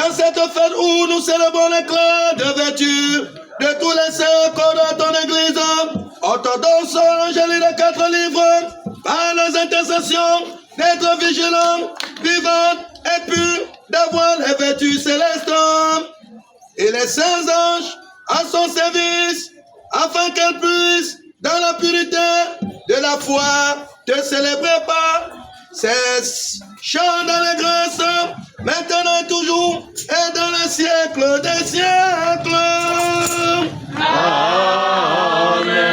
dans cette fête où nous célébrons l'éclat de vertu de tous les saints de ton Église, orthodoxe, angélique de 4 livres, par les intercessions, d'être vigilants, vivants et purs, d'avoir les vertus célestes et les saints anges à son service, afin qu'elles puissent, dans la purité de la foi, te célébrer par ces chants dans les grâces, maintenant et toujours, et dans les siècles des siècles. Amen.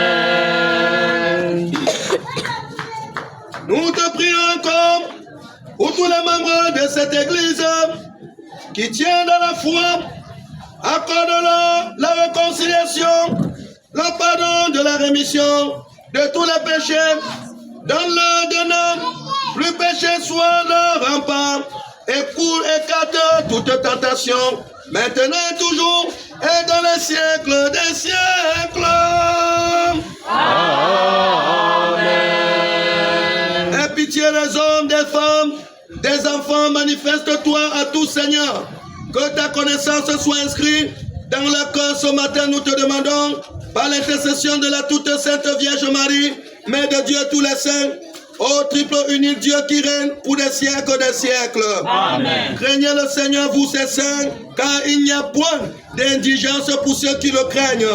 Nous te prions encore pour tous les membres de cette église qui tiennent dans la foi. Accorde-leur la réconciliation, le pardon de la rémission de tous les péchés. Donne-leur de ne plus pécher soit leur rempart et écarte toute tentation, maintenant et toujours et dans les siècles des siècles. Amen. Aie pitié des hommes, des femmes, des enfants, manifeste-toi à tous, Seigneur. Que ta connaissance soit inscrite dans le cœur ce matin, nous te demandons, par l'intercession de la toute sainte Vierge Marie, Mère de Dieu tous les saints, ô triple unique Dieu qui règne pour des siècles des siècles. Amen. Craignez le Seigneur, vous ces saints, car il n'y a point d'indigence pour ceux qui le craignent.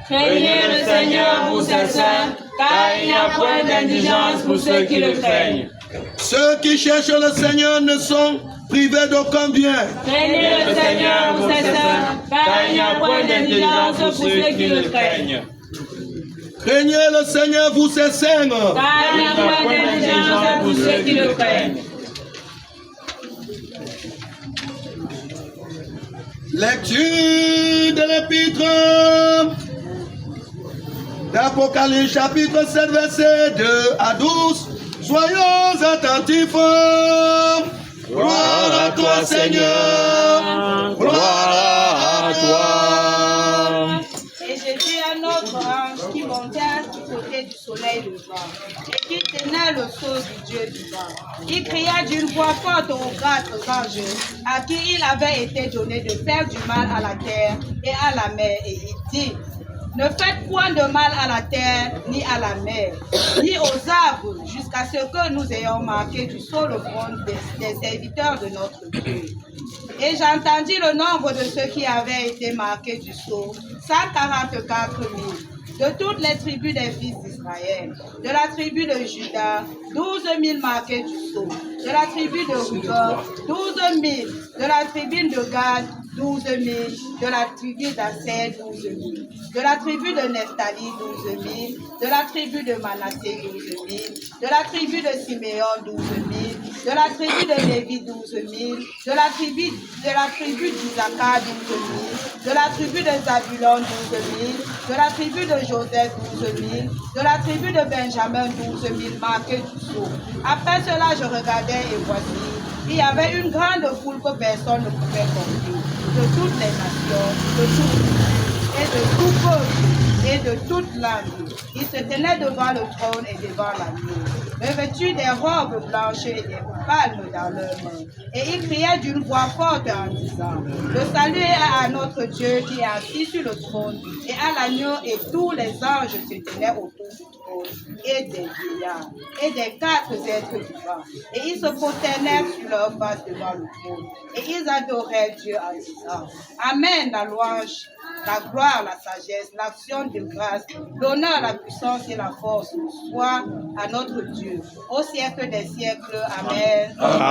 Craignez le Seigneur, vous ces saints, car il n'y a point d'indigence pour ceux qui le craignent. Ceux qui cherchent le Seigneur ne sont privés d'aucun bien. Craignez le Seigneur, vous ces saints, car il n'y a point d'indigence pour ceux qui le craignent. Craignez le Seigneur, vous ces saints, car il n'y a point d'indigence pour ceux qui le craignent. Lecture de l'épître d'Apocalypse, chapitre 7, versets 2 à 12. Soyons attentifs. Gloire à toi, Seigneur. Gloire à toi. Et j'ai vu un autre ange qui montait du côté du soleil levant et qui tenait le sceau du Dieu vivant. Il cria d'une voix forte aux 4 anges à qui il avait été donné de faire du mal à la terre et à la mer. Et il dit: ne faites point de mal à la terre, ni à la mer, ni aux arbres, jusqu'à ce que nous ayons marqué du sceau le front des serviteurs de notre Dieu. Et j'entendis le nombre de ceux qui avaient été marqués du sceau, 144 000. De toutes les tribus des fils d'Israël, de la tribu de Juda, 12 000 marqués du sceau, de la tribu de Ruben, 12 000, de la tribu de Gad, 12 000, de la tribu d'Aser, 12 000, de la tribu de Nephtali, 12 000, de la tribu de Manassé, 12 000, de la tribu de Siméon, 12 000, de la tribu de Lévi, 12 000, de la tribu d'Isaacar, 12 000, de la tribu de Zabulon, 12 000, de la tribu de Joseph, 12 000, de la tribu de Benjamin, 12 000 marqués du sceau. Après cela, je regardais et voici, il y avait une grande foule que personne ne pouvait compter, de toutes les nations, de tout et de tout peuple et de toute langue. Ils se tenaient devant le trône et devant l'agneau, revêtus des robes blanches et des palmes dans leurs mains. Et ils criaient d'une voix forte en disant: le salut est à notre Dieu qui est assis sur le trône et à l'agneau. Et tous les anges se tenaient autour du trône et des vieillards et des 4 êtres vivants. Et ils se prosternèrent sur leur face devant le trône. Et ils adoraient Dieu en disant: amen, la louange, la gloire, la sagesse, l'action de grâce, l'honneur, la puissance et la force soit à notre Dieu, au siècle des siècles. Amen. Amen.